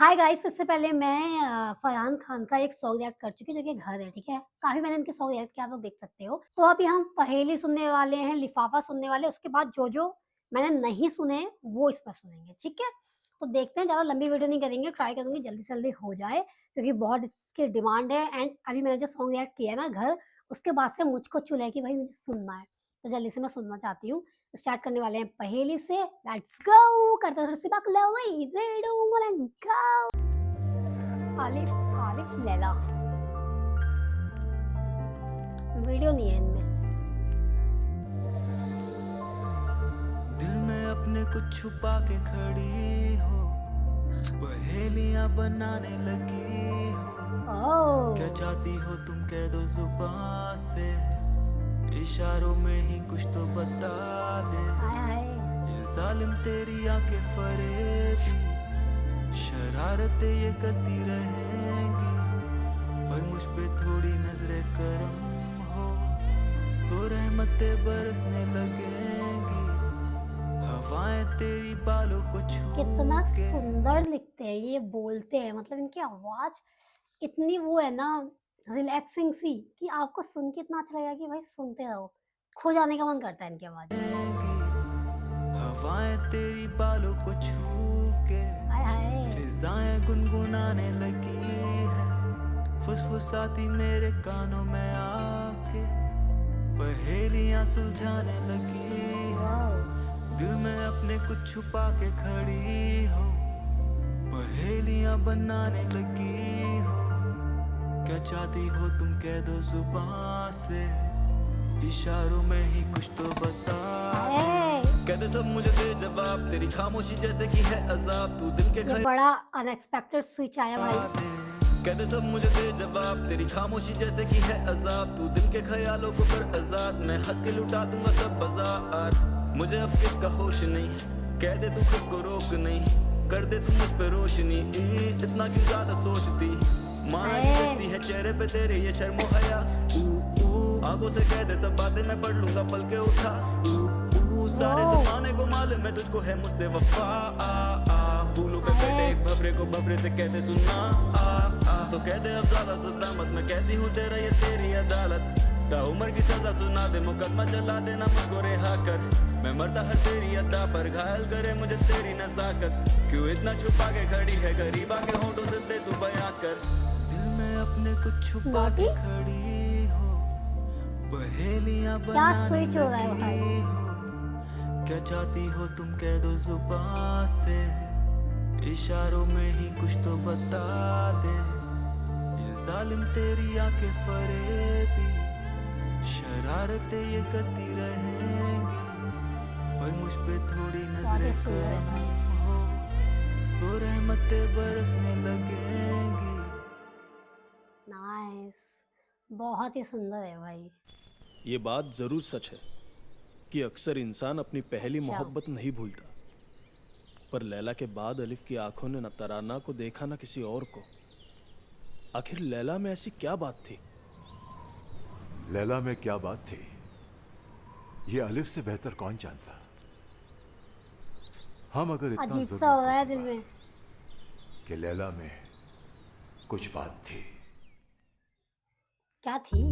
Hi guys, इससे पहले मैं फरहान खान का एक सॉन्ग रिएक्ट कर चुकी हूँ, जो कि घर है, ठीक है? काफ़ी मैंने इनके सॉन्ग रिएक्ट किए, आप लोग देख सकते हो। तो अभी हम पहेली सुनने वाले हैं, लिफाफा सुनने वाले हैं, उसके बाद जो-जो मैंने नहीं सुने, वो इस पर सुनेंगे, ठीक है? तो देखते हैं, ज़्यादा लंबी वीडियो नहीं करेंगे, ट्राई करूँगी जल्दी से जल्दी हो जाए, क्योंकि बहुत इसकी डिमांड है एंड अभी मैंने जो सॉन्ग रिएक्ट किया है ना घर, उसके बाद से मुझको चुल है कि भाई मुझे सुनना है। तो जल्दी से मैं सुनना चाहती हूँ। स्टार्ट करने वाले हैं पहेली से, लेट्स गो! करते हैं थोड़ी-सी बकलवई, redo and go! Alif Alif Laila. Video नहीं है इनमें। दिल में अपने कुछ छुपा के खड़ी हो, पहेलियां बनाने लगी हो। क्या चाहती हो तुम कह दो जुबान से, इशारों में ही कुछ तो बता दे। ये जालिम तेरी आंखें फरेबी, शरारतें ये करती रहेंगी, पर मुझ पे थोड़ी नजरें करम हो तो रहमतें बरसने लगेंगी। हवाएं तेरी बालों को छू कितना के। सुंदर लिखते हैं, ये बोलते हैं, मतलब इनकी आवाज इतनी वो है ना, रिलैक्सिंग सी, कि आपको सुन के इतना अच्छा लगेगा कि भाई सुनते रहो, खो जाने का मन करता है इनकी आवाज में। हवाएं तेरी बालों को छू के, हाय हाय। फिजाएं गुनगुनाने लगी है, फुसफुसाती मेरे कानों में आके, पहेलियां सुलझाने लगी है। दिल में अपने कुछ छुपा के खड़ी हो, पहेलियां बनाने लगी हो। क्या चाहती हो तुम कह दो जुबान से, इशारों में ही कुछ तो बता दे। कह दे सब मुझे दे जवाब, तेरी खामोशी जैसे कि है अजाब, तू दिल के ये बड़ा अनएक्सपेक्टेड स्विच आया भाई। कह दे सब मुझे दे जवाब, तेरी खामोशी जैसे कि है अजाब, तू दिल के ख्यालों को कर आजाद, मैं हंस के लुटा दूंगा सब बाजार। मुझे अब किसका होश नहीं, कह दे तू खुद को रोक नहीं, कर दे तू मुझ पे रोशनी, इतना क्यों ज्यादा सोचती, माना की बस्ती है चेहरे पे तेरे ये शर्मो हया। आंखों से कह दे सब बातें मैं पढ़ लूंगा पल के उठा। सारे जमाने को मालूम है तुझको है मुझसे वफा। फूलों पे बैठे एक भवरे को भवरे से कहते सुनना। तो कहते अब ज्यादा सदा मत, मैं कहती हूँ तेरा ये तेरी अदालत, ता उम्र की सजा सुना दे, मुकदमा चला देना मुझको रिहा कर। मैं मरता हर तेरी अदा पर, घायल करे मुझे तेरी नजाकत, क्यों इतना छुपा के खड़ी है, गरीबा के होंठों से दे तू बयां कर। दिल में अपने कुछ छुपा के खड़ी हो, पहेलियां बनाने लगी हो। क्या चाहती हो तुम कह दो जुबान से, इशारों में ही कुछ तो बता दे। ये जालिम तेरी आंखें फरेबी, शरारतें ये करती रहेंगी, पर मुझ पे थोड़ी नजरें करम हो तो रहमतें बरसने लगेंगी। नाइस, बहुत ही सुंदर है भाई। ये बात जरूर सच है कि अक्सर इंसान अपनी पहली मोहब्बत नहीं भूलता, पर लैला के बाद अलिफ की आंखों ने न तराना को देखा न किसी और को। आखिर लैला में ऐसी क्या बात थी? लैला में क्या बात थी, ये अलिफ से बेहतर कौन जानता। हम अगर इतना अजीब सा हो रहा है दिल में कि लैला में कुछ बात थी। क्या थी?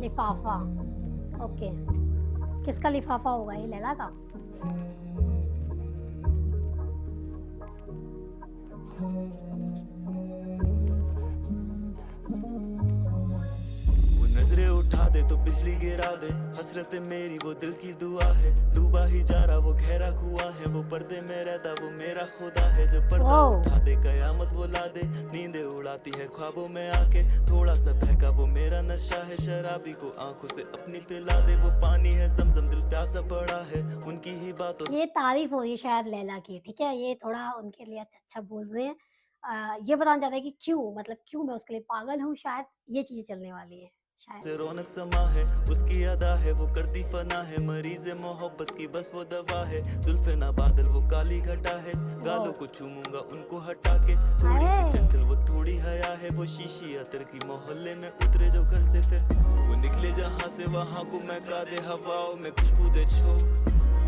लिफाफा। ओके, किसका लिफाफा होगा ये? लैला का। वो नजरें उठा दे तो बिजली गिरा दे, हसरत मेरी वो दिल की दुआ है, डूबा ही जा रहा वो गहरा कुआं है, वो पर्दे में रहता वो मेरा खुदा है, जब पर्दा उठा दे कयामत वो ला दे, नींदें उड़ाती है ख्वाबों में आके, थोड़ा सा बहका वो मेरा नशा है, शराबी को आंखों से अपनी पिला दे, वो पानी है ज़मज़म दिल प्यासा पड़ा है उनकी ही बातों। ये तारीफ हो रही है शायद लैला की, ठीक है? ये थोड़ा उनके लिए अच्छा बोल रहे हैं। ये बताना चाहते हैं कि क्यों, मतलब क्यों मैं उसके लिए पागल हूँ, शायद ये चीजें चलने वाली है शायद। से रौनक समा है उसकी अदा है, वो करती फना है, मरीज़ मोहब्बत की बस वो दवा है, जुल्फे ना बादल वो काली घटा है, गालों को चूमूंगा उनको हटा के, थोड़ी सी चंचल वो थोड़ी हया है, वो शीशी अतर की मोहल्ले में उतरे जो घर से फिर, वो निकले जहाँ से वहाँ को महका दे हवाओं में खुशबू दे छो,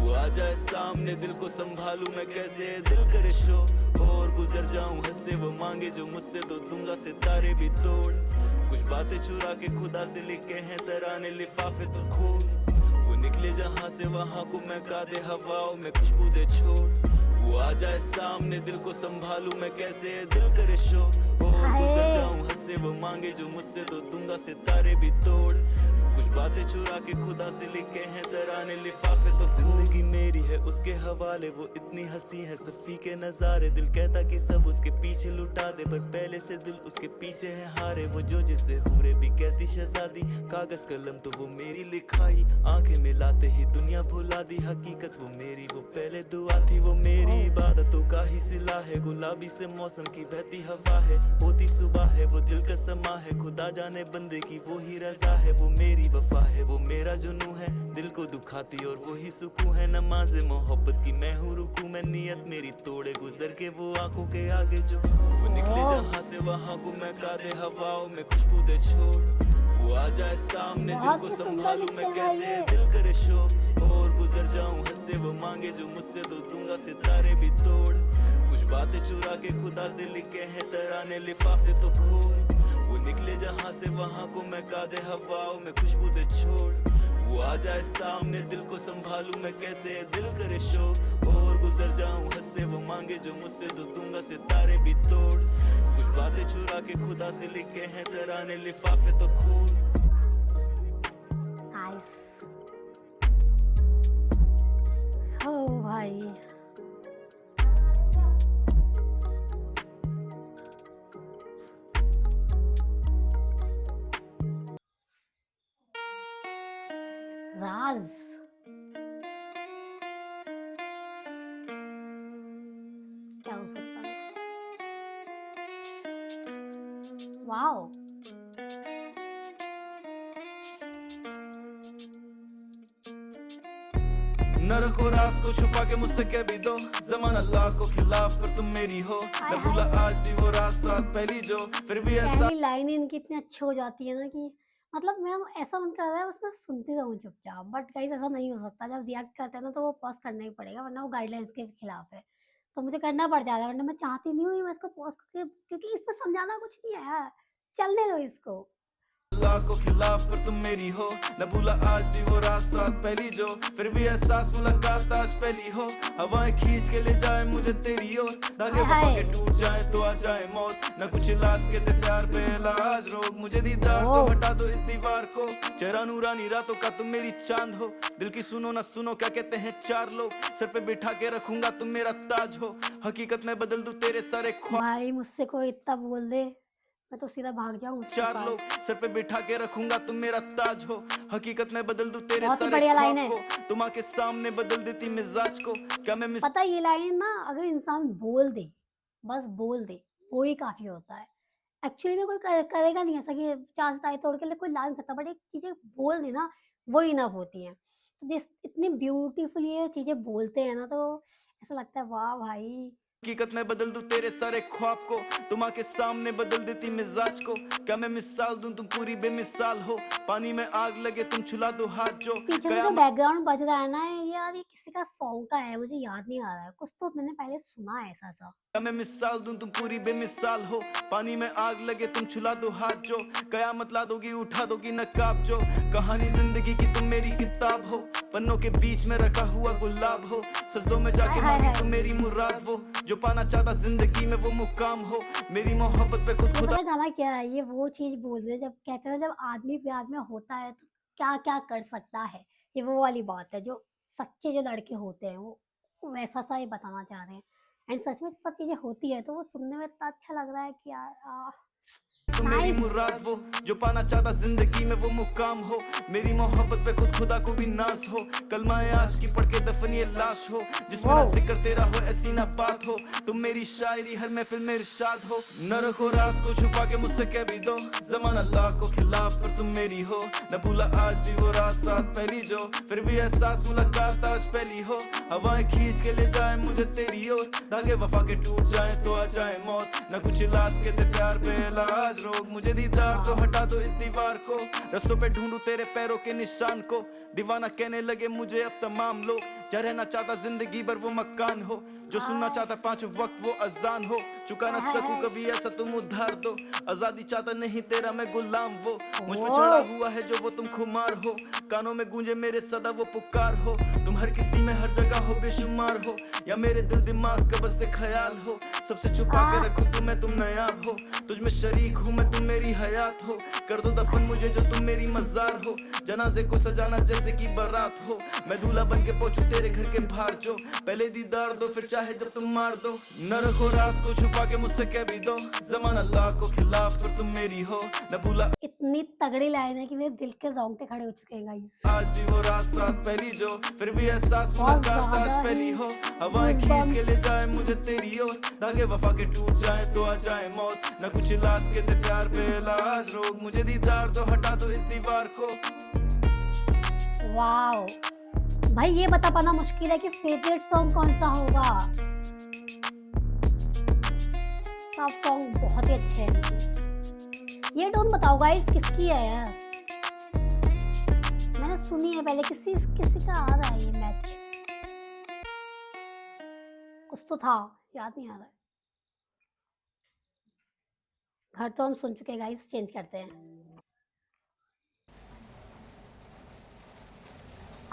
वो आ जाए सामने दिल को संभालूं मैं कैसे, दिल करे शो और गुजर जाऊं हंसे, वो मांगे जो मुझसे तो दूंगा सितारे भी तोड़। कुछ बातें चुरा के खुदा से लिखे हैं तराने लिफाफे तो खोल, वो निकले जहां से वहां को महका दे हवाओं में खुशबू दे छोड़। वो आ जाए सामने दिल को संभालूं मैं कैसे, दिल करे शो और गुजर जाऊं हंसे, वो मांगे जो मुझसे तो दूंगा सितारे भी तोड़। कुछ बातें चुरा के खुदा से लिखे हैं तराने लिफाफे तो जिंदगी मेरी है उसके हवाले, वो इतनी हंसी है सफी के नजारे, दिल कहता कि सब उसके पीछे लुटा दे पर पहले से दिल उसके पीछे है हारे। वो जो जिसे हूरे भी कहती शहजादी, कागज कलम तो वो मेरी लिखाई, आंखें मिलाते ही दुनिया भुला दी, हकीकत वो मेरी वो पहले दुआ थी, वो मेरी इबादतों का ही सिला है, गुलाबी से मौसम की बहती हवा है, होती सुबह है वो दिल का समा है, खुदा जाने बंदे की वो ही रजा है, वो मेरी वफा है वो मेरा जुनू है, दिल को दुखाती और वो ही सुकून है, नमाज मोहब्बत की मैं हूँ रुकू मैं, नियत मेरी तोड़े गुजर के वो आंखों के आगे जो, वो निकले जहां से वहां को महका दे हवाओं में खुशबू दे छोड़। वो आ जाए सामने दिल को संभालूं मैं कैसे, दिल करे शो और गुजर जाऊं हंसे, वो मांगे जो मुझसे तो दूंगा सितारे भी तोड़। कुछ बातें चुरा के खुदा से लिखे हैं तराने लिफाफे तो खोल, वो निकले जहां से वहां को महका दे हवाओं में खुशबू दे छोड़। वो आ जाए सामने दिल को संभालूं मैं कैसे, दिल करे शो और गुजर जाऊं हंसे, वो मांगे जो मुझसे तो दूंगा सितारे भी तोड़। कुछ बातें चुरा के खुदा से लिखे हैं तराने लिफाफे तो खोल। नाइस। हो भाई राज क्या हो सकता है? वाओ न रखो राज को छुपा के मुझसे कह भी दो, जमाना लाख को खिलाफ पर तुम मेरी हो, न भूला आज भी वो रात साथ पहली जो, फिर भी ऐसा पहली लाइन इनकी इतनी अच्छी हो जाती है ना कि मतलब मैं ऐसा मन कर रहा है बस मैं सुनती रहूं चुपचाप, बट गाइस ऐसा नहीं हो सकता, जब रिएक्ट करते हैं ना तो वो पॉज करना ही पड़ेगा वरना वो गाइडलाइंस के खिलाफ है, तो मुझे करना पड़ जाता है वरना मैं चाहती नहीं हूँ मैं इसको पॉज करके, क्योंकि इसमें समझाना कुछ नहीं है यार, चलने दो इसको। लाख को खिलाफ पर तुम मेरी हो, न भूला आज भी वो रात साथ पहली जो, फिर भी एहसास मुलाकात आज पहली हो, हवाएं खींच के ले जाए मुझे तेरी ओर, धागे वफा के टूट जाए तो आ जाए मौत, न कुछ इलाज के थे प्यार पे इलाज रोग, मुझे दीदार तो हटा दो इस दीवार को, चेहरा नूरानी रातों का तुम मेरी चांद हो, दिल की सुनो ना सुनो क्या कहते हैं चार लोग, सर पे बिठा के रखूंगा तुम मेरा ताज हो, हकीकत में बदल दूं तेरे सारे ख्वाब। भाई मुझसे कोई इतना बोल दे मैं तो सीधा भाग जाऊं उसके चार पास। लोग सर पे बिठा के रखूंगा तुम मेरा ताज हो, हकीकत में बदल दूं तेरे बहुत ही सारे बढ़िया लाइन ख्वाब है। को, तुम आके सामने बदल देती मिजाज को, क्या मैं मिस पता है ये लाइन ना अगर इंसान बोल दे, बस बोल दे वो ही काफी होता है। एक्चुअली में कोई करेगा नहीं ऐसा कि चार सितारे तोड़ के लिए कोई ला नहीं सकता, बट एक चीजें बोल दे ना वो इनफ होती हैं। तो जिस इतनी ब्यूटीफुली ये चीजें बोलते हैं ना तो ऐसा लगता है वाह भाई। हकीकत में बदल दूं तेरे सारे ख्वाब को, तुम आके सामने बदल देती मिजाज को, क्या मैं मिसाल दूं तुम पूरी बेमिसाल हो, पानी में आग लगे तुम छुला दो हाथ जो, पीछे से जो बैकग्राउंड बज रहा है ना ये यार ये किसी का सॉन्ग का है, मुझे याद नहीं आ रहा है, कुछ तो मैंने पहले सुना है ऐसा सा। क्या मैं मिसाल दूं तुम पूरी बेमिसाल हो, पानी में आग लगे तुम छुला दो हाथ जो, कयामत ला दोगी उठा दोगी नकाब जो, कहानी जिंदगी की तुम मेरी किताब हो, पन्नों के बीच में रखा हुआ गुलाब हो, सजदों में जाके मांगी तुम मेरी मुराद वो, जो पाना चाहता जिंदगी में वो मुकाम हो, मेरी मोहब्बत पे खुद खुदा। पता है गाना क्या है, ये वो चीज बोल रहे हैं जब कहते हैं जब आदमी प्यार में होता है तो क्या क्या कर सकता है, ये वो वाली बात है जो सच्चे जो लड़के होते हैं वो वैसा सा ही बताना चाह रहे हैं। एंड सच में सब चीजें होती है तो वो सुनने में इतना अच्छा लग रहा है कि यार तुम मेरी मुराद वो, जो पाना चाहता जिंदगी में वो मुकाम हो, मेरी मोहब्बत पे खुद खुदा को भी नाज हो, कलमाए आशिकी पढ़ के दफन ये लाश हो, जिसमें ना जिक्र तेरा हो ऐसी ना बात हो, तुम मेरी शायरी हर महफिल में इरशाद हो, न रखो राज को छुपा के मुझसे कह भी दो, जमाना लाख को खिलाफ पर तुम मेरी हो, न भूला आज भी वो रात साथ पहली जो, फिर भी एहसास मुलाकात आज पहली हो, हवाएं खींच के ले जाए मुझे तेरी ओर, धागे वफा के टूट जाए तो आ जाए मौत, न कुछ इलाज के थे प्यार पे इलाज रोक मुझे दीदार तो हटा दो इस दीवार को रस्तों पे ढूंढूं तेरे पैरों के निशान को दीवाना कहने लगे मुझे अब तमाम लोग क्या रहना चाहता जिंदगी भर वो मकान हो जो सुनना चाहता पांचों वक्त वो अजान हो चुका ना सकूं कभी ऐसा तुम उद्धार दो आजादी चाहता नहीं तेरा मैं गुलाम वो मुझ पे चढ़ा हुआ है जो वो तुम खुमार हो कानों में गूंजे मेरे सदा वो पुकार हो तुम हर किसी में हर जगह हो बेशुमार हो या मेरे दिल दिमाग का बस एक ख्याल हो सबसे छुपा के रखो तुम्हें तुम नायाब हो तुझ में शरीक हूँ मैं तुम मेरी हयात हो कर दो दफन मुझे जो तुम मेरी मजार हो जनाजे को सजाना जैसे कि बारात हो मैं दूल्हा बन के पहुंचू तेरे घर के बाहर जो पहले दीदार दो फिर चाहे जब तुम मार दो न रखो राज को छुपा के मुझसे कह भी दो जमाना अल्लाह को खिलाफ पर तुम मेरी हो न भूला इतनी तगड़ी लाइन है कि मेरे दिल के रोंगटे खड़े हो चुके हैं गाइस। आज भी वो रात साथ पहली जो फिर भी एहसास बहुत मुलाकात आज ज्यादा पहली ही हो हवाएं खींच एकदम। के ले जाए मुझे तेरी ओर धागे वफा के टूट जाए तो आ जाए मौत न कुछ इलाज के ते प्यार पे इलाज रोक मुझे दीदार तो हटा दो इस दीवार को वाओ भाई ये बता पाना मुश्किल है कि फेवरेट सॉन्ग कौन सा होगा। सब सॉन्ग बहुत ही अच्छे हैं। ये टोन बताओ गाइस किसकी है यार, मैंने सुनी है पहले किसी किसी का आ रहा है ये मैच कुछ तो था याद नहीं आ रहा है। घर तो हम सुन चुके हैं गाइस चेंज करते हैं।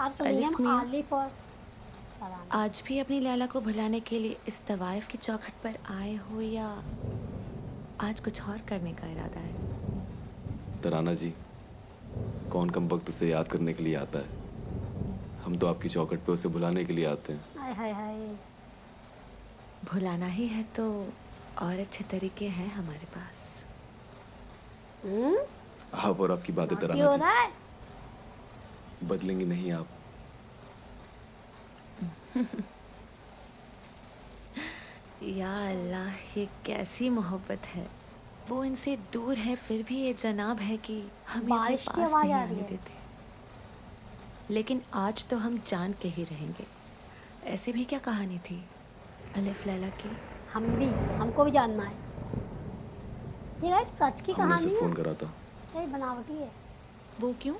आप सुनिए अलिफ हम मियां। आलिफ और फरहान। आज भी अपनी लैला को भुलाने के लिए इस तवाइफ की चौखट पर आए हो या आज कुछ और करने का इरादा है? तराना जी, कौन कमबख्त उसे याद करने के लिए आता है? हम तो आपकी चौखट पे उसे बुलाने के लिए आते हैं। हाय हाय हाय भुलाना ही है तो और अच्छे तरीके हैं हमारे पास। आप और आपकी बातें नॉटी हो तराना रहा है। जी, बदलेंगी नहीं आप। या अल्लाह, ये कैसी मोहब्बत है। वो इनसे दूर है फिर भी ये जनाब है कि हमें अपने बारिश की पास आवाज नहीं आ रही आने है। देते। लेकिन आज तो हम जान के ही रहेंगे। ऐसे भी क्या कहानी थी अलिफ लैला की? हमको भी जानना है। ये गाइस सच की हमने कहानी उसे है फोन करा था। ये बनावटी है। वो क्यों?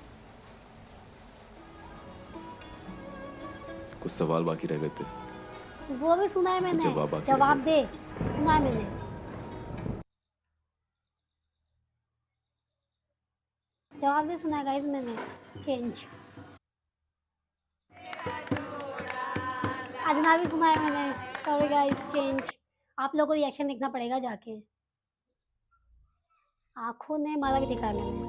कुछ सवाल बाकी रह गए थे। वो भी सुना है मैंने। जवाब बाकी जवाब रह दे। सुना है मैंने। जवाब दे सुना है गाइस मैंने। चेंज अजनबी सुना है मैंने। Sorry guys change. आप लोगों को रिएक्शन देखना पड़ेगा जाके। आंखों ने मारा भी देखा है मैंने।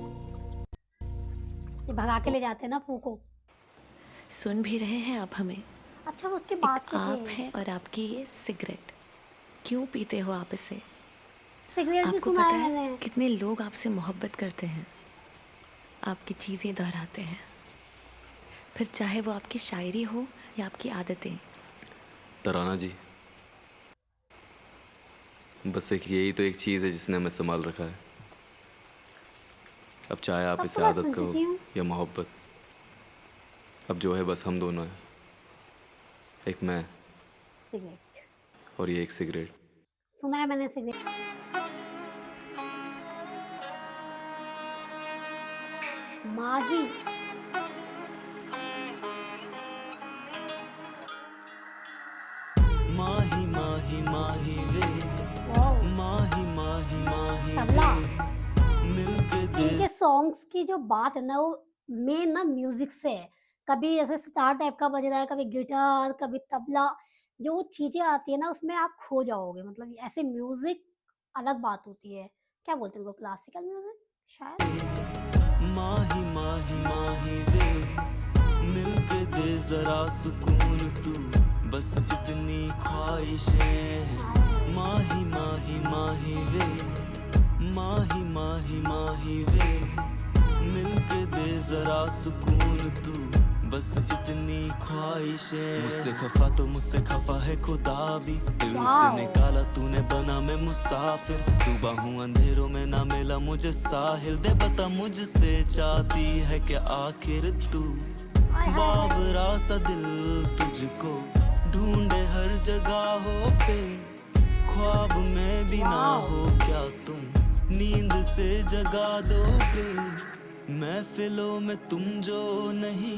ये भगा के ले जाते हैं ना फूको। सुन भी रहे हैं आप हमें? अच्छा वो उसके एक बाद आप है और आपकी ये सिगरेट। क्यों पीते हो आप इसे? सिगरेट भी आपको सुना पता है मैंने। है कितने लोग आपसे मोहब्बत करते हैं, आपकी चीज़ें दोहराते हैं, फिर चाहे वो आपकी शायरी हो या आपकी आदतें। तराना जी, बस एक यही तो एक चीज़ है जिसने हमें संभाल रखा है। अब चाहे आप सब इसे तो मैं आदत सुन कहो चुकी हूँ। या मोहब्बत, अब जो है बस हम दोनों हैं। एक मैं सिगरेट और ये एक सिगरेट। सुना है मैंने सिगरेट। माही माही माही माही वे वाओ माही माही माही तबला। मिलके दे इनके सॉन्ग्स की जो बात है ना वो मेन ना म्यूजिक से है। कभी ऐसे सितार टाइप का बज रहा है, कभी गिटार, कभी तबला। जो वो चीजें आती है ना उसमें आप खो जाओगे। मतलब ऐसे म्यूजिक अलग बात होती है। क्या बोलते हैं उनको, क्लासिकल म्यूजिक शायद। माही माही माही वे मिलके दे जरा सुकून तू बस इतनी ख्वाहिशें हैं। माही माही माही वे माही माही माही वे मिलके दे जरा सुकून तू बस इतनी ख्वाहिशें। मुझसे खफा तो मुझसे खफा है खुदा भी, दिल से वाओ। निकाला तूने बना मैं मुसाफिर। डूबा हूँ अंधेरों में ना मिला मुझे साहिल, दे बता मुझसे चाहती है क्या आखिर तू। हाय हाय हाय। बाबरा सा दिल तुझको ढूंढे हर जगहों पे, ख्वाब में भी ना वाओ। हो क्या तुम नींद से जगा दोगे। महफिलों में तुम जो नहीं,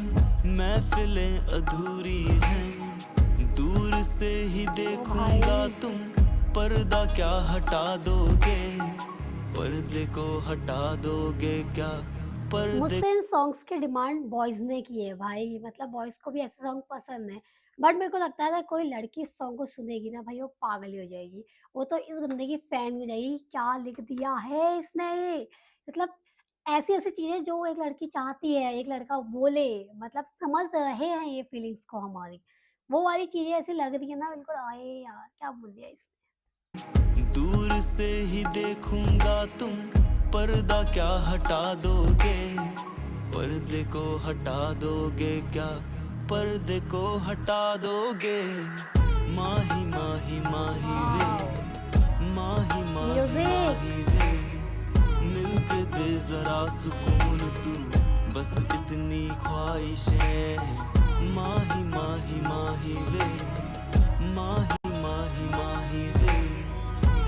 महफिलें अधूरी हैं। दूर से ही देखूंगा तुम, पर्दा क्या हटा दोगे, पर्दे को हटा दोगे क्या, पर्दे मुझसे इन सॉन्ग्स की डिमांड बॉयज ने की है भाई, मतलब बॉयज को भी ऐसे सॉन्ग पसंद है। बट मेरे को लगता है अगर कोई लड़की इस सॉन्ग को सुनेगी ना भाई, वो पागल ही हो जाएगी। वो तो इस बंदे की फैन हो जाएगी, क्या लिख दिया है इसने। मतलब ऐसी ऐसी चीजें जो एक लड़की चाहती है, एक लड़का बोले, मतलब समझ रहे हैं ये फीलिंग्स को हमारी, वो वाली चीजें ऐसी लग रही है ना बिल्कुल। आए यार क्या बोल दिया इसने। दूर से ही देखूंगा तुम, पर्दा क्या हटा दोगे, पर्दे को हटा दोगे क्या, पर्दे को हटा दोगे। माही माही माही वे, माही माही म्यूजिक माही वे, मिलके दे जरा सुकून तू, बस इतनी ख्वाहिशें। माही माही माही वे, माही माही माही वे,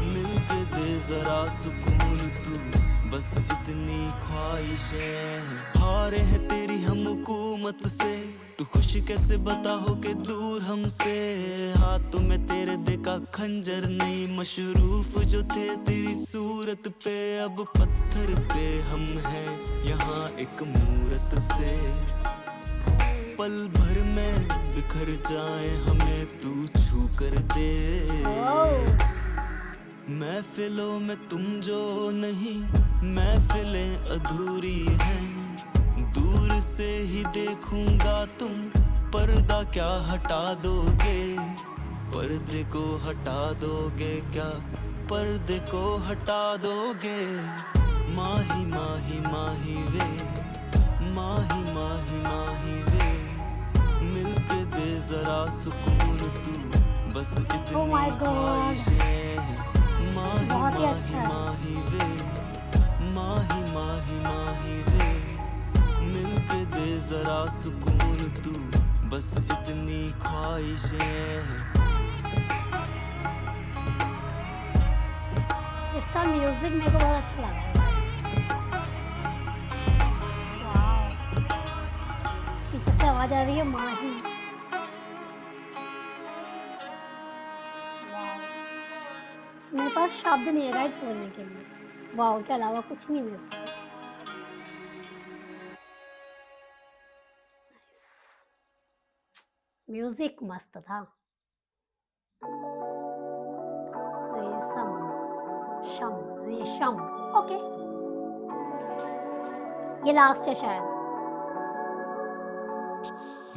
मिलके दे जरा सुकून तू, बस इतनी ख्वाहिशें। हारे हैं तेरी हम हुकूमत से, तू खुश कैसे बता हो के दूर हमसे। हाथों में तेरे देखा खंजर नहीं, मशरूफ जो थे तेरी सूरत पे, अब पत्थर से हम हैं यहाँ एक मूरत से। पल भर में बिखर जाए हमें तू छू कर दे। महफिलों में तुम जो नहीं, महफिलें अधूरी हैं। दूर से ही देखूंगा तुम, पर्दा क्या हटा दोगे, पर्दे को हटा दोगे क्या, पर्दे को हटा दोगे। माही माही माही वे, माही माही माही वे, मिलके दे जरा सुकून तू, बस Oh इतनी my God. ख्वाहिशें। माही बहुत ही माही अच्छा है। माही वे, माही माही माही वे, मिलके दे जरा सुकून तू, बस इतनी ख्वाहिशें। इसका म्यूजिक मेरे को बहुत अच्छा लगा है भाई। वाओ, पीछे से आवाज आ रही है माही। वाओ, मेरे पास शब्द नहीं है गाइस बोलने के लिए। वाओ के अलावा कुछ नहीं मेरे पास। म्यूजिक मस्त था। रेशम, शम, रेशम। ओके, ये लास्ट है शायद।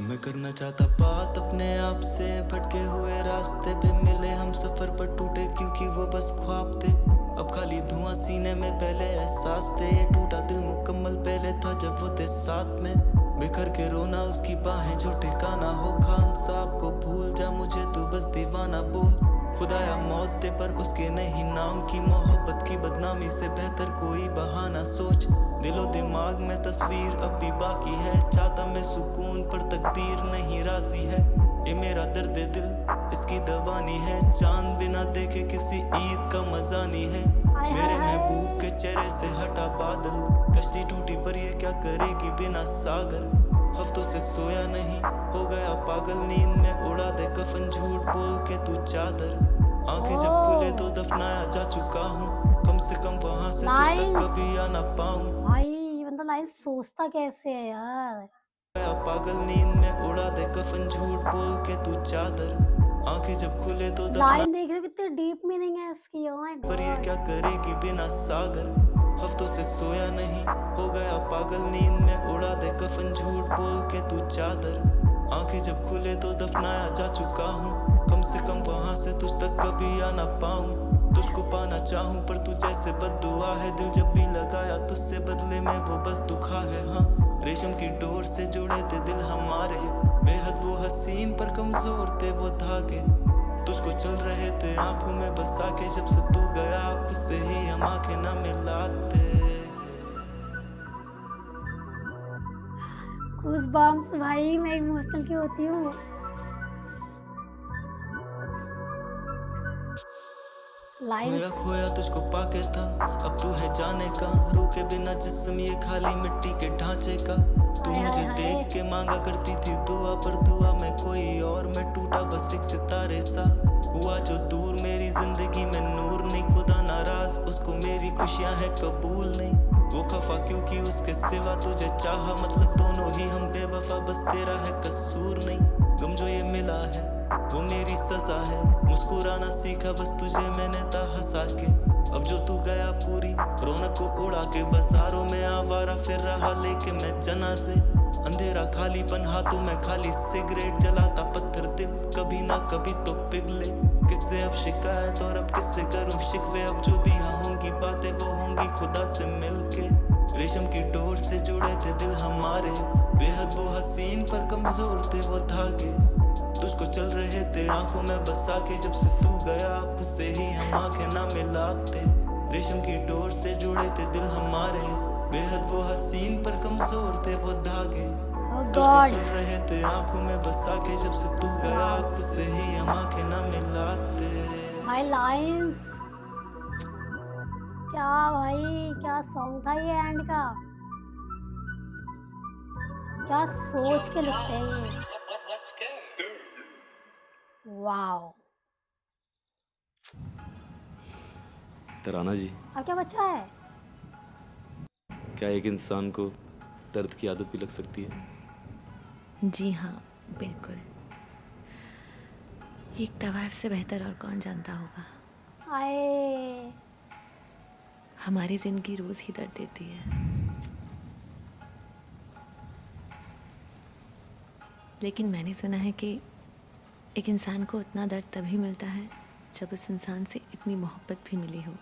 मैं करना चाहता बात अपने आप से, भटके हुए रास्ते पे मिले हम सफर पर टूटे क्योंकि वो बस ख्वाब थे। अब खाली धुआं सीने में, पहले एहसास थे। ये टूटा दिल मुकम्मल पहले था जब वो थे साथ में। बिखर के रोना उसकी बाहें जो ठिकाना हो, खान साहब को भूल जा मुझे तू बस दीवाना बोल। खुदाया मौत दे पर उसके नहीं नाम की, मोहब्बत की बदनामी से बेहतर कोई बहाना सोच। दिलो दिमाग में तस्वीर अब भी बाकी है, चाहता मैं सुकून पर तकदीर नहीं राजी है। ये मेरा दर्द दिल इसकी दवानी है, चांद बिना देखे किसी ईद का मजा नहीं है। मेरे महबूब के चेहरे से हटा बादल, कश्ती टूटी पर ये क्या करेगी बिना सागर। हफ्तों से सोया नहीं, हो गया पागल, नींद में उड़ा दे कफन झूठ बोल के तू चादर। आंखें जब खुले तो दफनाया जा चुका हूँ, कम से कम वहां से तुझ तक कभी आ ना पाऊं। भाई ये बंदा लाइन सोचता कैसे है यार। गया पागल, नींद में उड़ा दे कफन झूठ बोल के तू चादर। आंखें जब खुले तो लाइन देख रहे हो कितनी डीप मीनिंग है इसकी। ओह माय पर ये गॉड। क्या करेगी बिना सागर। हफ्तों से सोया नहीं, हो गया पागल, नींद में उड़ा दे कफन झूठ बोल के तू चादर। आंखें जब खुले तो दफनाया जा चुका हूँ, कम से कम वहां से तुझ तक कभी आ ना पाऊं। तुझको पाना चाहूं पर तू जैसे बद्दुआ है, दिल जब भी लगाया तुझसे बदले में वो बस दुखा है। हाँ, रेशम की डोर से जुड़े थे दिल हमारे, बेहद वो हसीन पर कमजोर थे वो धागे। तुझको चल रहे थे आंखों में बसा के, जब से तू गया अब खुद से ही हम आंखें ना मिलाते। गूज़बम्प्स भाई, मैं इमोशनल क्यों होती हूँ। लाइंस खोया खोया तुझको पाके था, अब तू है जाने का। रूह के बिना जिस्म ये खाली मिट्टी के ढांचे का। तू हाय, मुझे हाय, देख हाय। के मांगा करती थी दुआ, पर दुआ में कोई और, मैं टूटा बस एक सितारे सा। हुआ जो दूर मेरी जिंदगी में नूर नहीं, खुदा नाराज उसको मेरी खुशियां है कबूल नहीं। वो खफा क्योंकि उसके सिवा तुझे चाहा, मतलब दोनों ही हम बेवफा, बस तेरा है कसूर नहीं। गम जो ये मिला है वो मेरी सजा है, मुस्कुराना सीखा बस तुझे मैंने था हंसा के। अब जो तू गया पूरी रौनक को उड़ा के, बाजारों में आवारा फिर रहा लेके मैं जनाजे। अंधेरा खालीपन हाथों में खाली सिगरेट जलाता पत्थर दिल, कभी ना कभी तो पिघले। किससे अब शिकायत और अब किससे करूं शिकवे, अब जो भी यहाँ होंगी बातें वो होंगी खुदा से मिलके। रेशम की डोर से जुड़े थे दिल हमारे, बेहद वो हसीन पर कमजोर थे वो धागे। तुझको चल रहे थे आंखों में बसा के, जब से तू गया अब खुद से ही हम आंखें ना मिलाते। रेशम की डोर से जुड़े थे दिल हमारे, बेहद वो हसीन पर कमजोर थे वो धागे। तुझको गॉड चल रहे थे आंखों में बसा के, जब से तू गया अब खुद से ही हम आंखें ना मिलाते। माय लाइंस, क्या भाई, क्या सॉन्ग था ये एंड का। क्या सोच के लिखते हैं ये। वाओ। तराना जी, अब क्या बचा है। क्या एक इंसान को दर्द की आदत भी लग सकती है? जी हाँ, बिल्कुल। एक तवाइफ से बेहतर और कौन जानता होगा। आए हमारी जिंदगी रोज ही दर्द देती है, लेकिन मैंने सुना है कि एक इंसान को उतना दर्द तभी मिलता है जब उस इंसान से इतनी मोहब्बत भी मिली हो।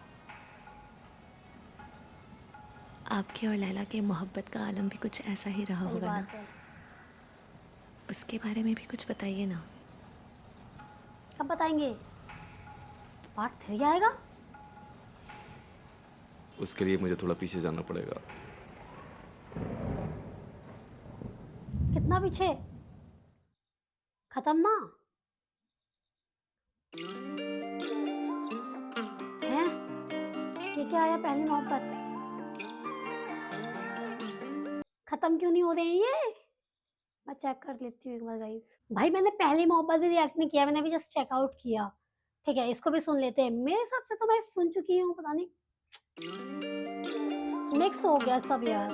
आपके और लैला के मोहब्बत का आलम भी कुछ ऐसा ही रहा सही होगा ना। बात है। उसके बारे में भी कुछ बताइए ना। कब बताएंगे, पार्ट 3 आएगा। उसके लिए मुझे थोड़ा पीछे जाना पड़ेगा। कितना पीछे, खत्म ना है। ये क्या आया, पहली मोहब्बत खत्म क्यों नहीं हो रही है ये। मैं चेक कर लेती हूँ एक बार गाइस। भाई मैंने पहली मोहब्बत भी रिएक्ट नहीं किया, मैंने अभी जस्ट चेकआउट किया। ठीक है, इसको भी सुन लेते हैं। मेरे हिसाब से तो मैं सुन चुकी हूँ, पता नहीं मिक्स हो गया सब यार।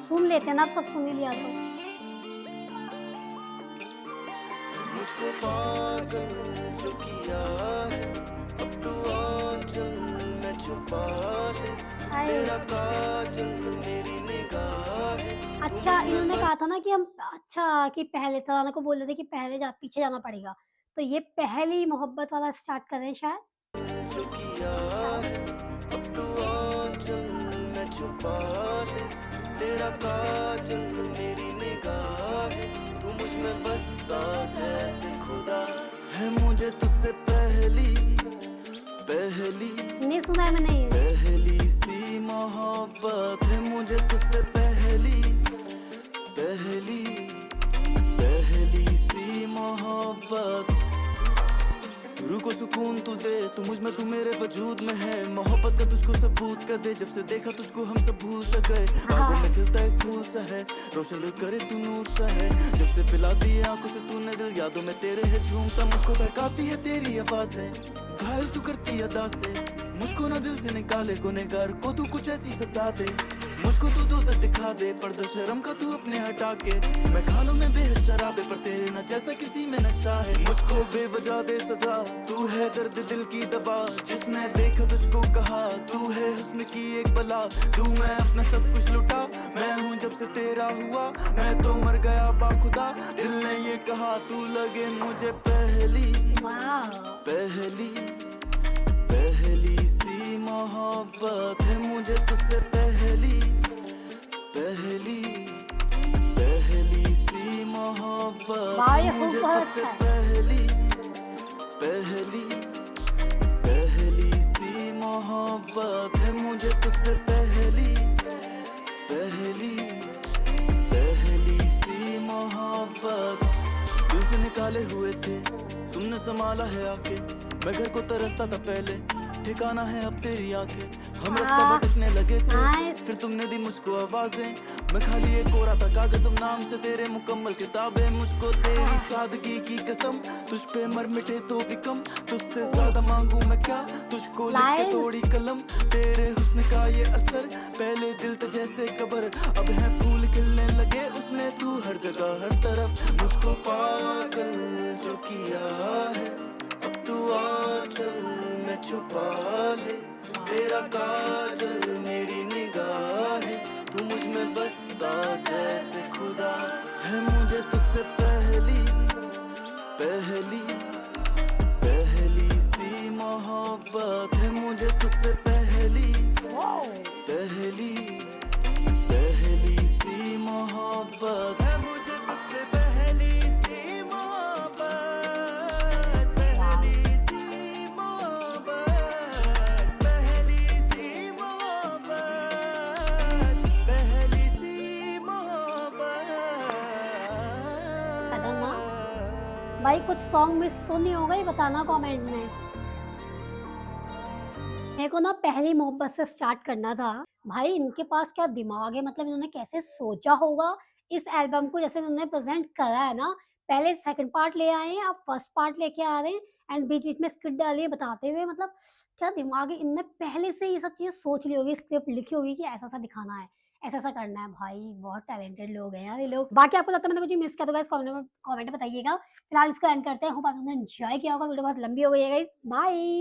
सुन लेते हैं ना, अब सब सुन ही लिया तो। मुझको पागल जो किया है, अब तू आंचल में छुपा ले। हाय। तेरा काजल मेरी निगाहें। अच्छा, इन्होंने कहा था ना कि हम, अच्छा कि पहले तराना को बोल रहे थे कि पहले पीछे जाना पड़ेगा, तो ये पहली मोहब्बत वाला स्टार्ट कर रहे हैं शायद। जो किया है, अब तू आंचल में छुपा ले। तेरा काजल मेरी निगाहें, तू मुझ में बसता जैसे खुदा है। मुझे तुझसे पहली नहीं सुना है मैंने ये। पहली सी मोहब्बत है। मुझे तुझसे पहली सी मोहब्बत। रूह को सुकून तू दे, तू मुझ में, तू मेरे वजूद में है। मोहब्बत का तुझको सबूत कर दे, जब से देखा तुझको हम सब भूल सा गए। आंखों में खिलता एक फूल सा है, रोशन दिल करे तू नूर सा है। जब से पिला दी आंखों से तूने दिल, यादों में तेरे है झूमता। मुझको बहकाती है तेरी आवाज़ें, घायल तू करती अदा से। मुझको ना दिल से निकाले गुनहगार को तू कुछ ऐसी सजा दे। मुझको तू दोज़ख दिखा दे, पर्दा शर्म का तू अपने हटा के। मैं खानों में बेहद शराबे, पर तेरे ना जैसा किसी में नशा है। मुझको बेवजह दे सजा, तू है दर्द दिल की दवा। जिसने देखा तुझको कहा तू है हुस्न की एक बला। तू मैं अपना सब कुछ लुटा, मैं हूँ जब से तेरा हुआ। मैं तो मर गया बाखुदा, दिल ने ये कहा तू लगे मुझे पहली सी मोहब्बत है। मुझे तुझसे पहली सी मोहब्बत है। मुझे तुझसे पहली सी मोहब्बत है। मुझे तुझसे पहली सी मोहब्बत। से निकाले हुए थे, तुमने संभाला है आके। मैं घर को तरसता था पहले, ठिकाना है अब तेरी आंखें। हम रास्ता हाँ, भटकने लगे थे, नाइस। फिर तुमने दी मुझको आवाजें। मैं खाली एक कोरा था कागज, हम नाम से तेरे मुकम्मल किताबें। मुझको तेरी सादगी की कसम, तुझ पे मर मिटे तो भी कम। तुझसे ज्यादा मांगू मैं क्या, तुझको लिख के नाइस। तोड़ी कलम। तेरे हुस्न का ये असर, पहले दिल तो जैसे कबर, अब है फूल खिलने लगे उसमें तू हर जगह हर तरफ। मुझको पागल जो किया है, अब तू आंचल में छुपा ले। तेरा काजल मेरी निगाहें, तू मुझ में बसता जैसे खुदा है। मुझे तुझसे पहली पहली पहली सी मोहब्बत है। मुझे तुझसे पहली पहली पहली सी मोहब्बत है। मुझे तुझसे पहली सी मोहब्बत, पहली सी मोहब्बत, पहली सी मोहब्बत, पहली सी मोहब्बत। खतरनाक। भाई कुछ सॉन्ग मिस तो नहीं हो गई, बताना कमेंट में। मेरे को ना पहली मोहब्बत से स्टार्ट करना था। भाई इनके पास क्या दिमाग है, मतलब इन्होंने कैसे सोचा होगा इस एल्बम को, जैसे इन्होंने प्रेजेंट करा है ना। पहले सेकंड पार्ट ले आए हैं, अब फर्स्ट पार्ट लेके आ रहे हैं, एंड बीच बीच में स्किट डाली है बताते हुए। मतलब क्या दिमाग है, इनने पहले से ये सब चीजें सोच ली होगी, स्क्रिप्ट लिखी होगी कि ऐसा सा दिखाना है, ऐसा ऐसा करना है। भाई बहुत टैलेंटेड लोग हैं यार ये लोग। बाकी आपको लगता है मैंने कुछ मिस किया तो गाइस कमेंट में बताइएगा। फिलहाल इसको एंड करते हैं। होप आपने एंजॉय किया होगा, वीडियो बहुत लंबी हो गई है गाइस। बाय।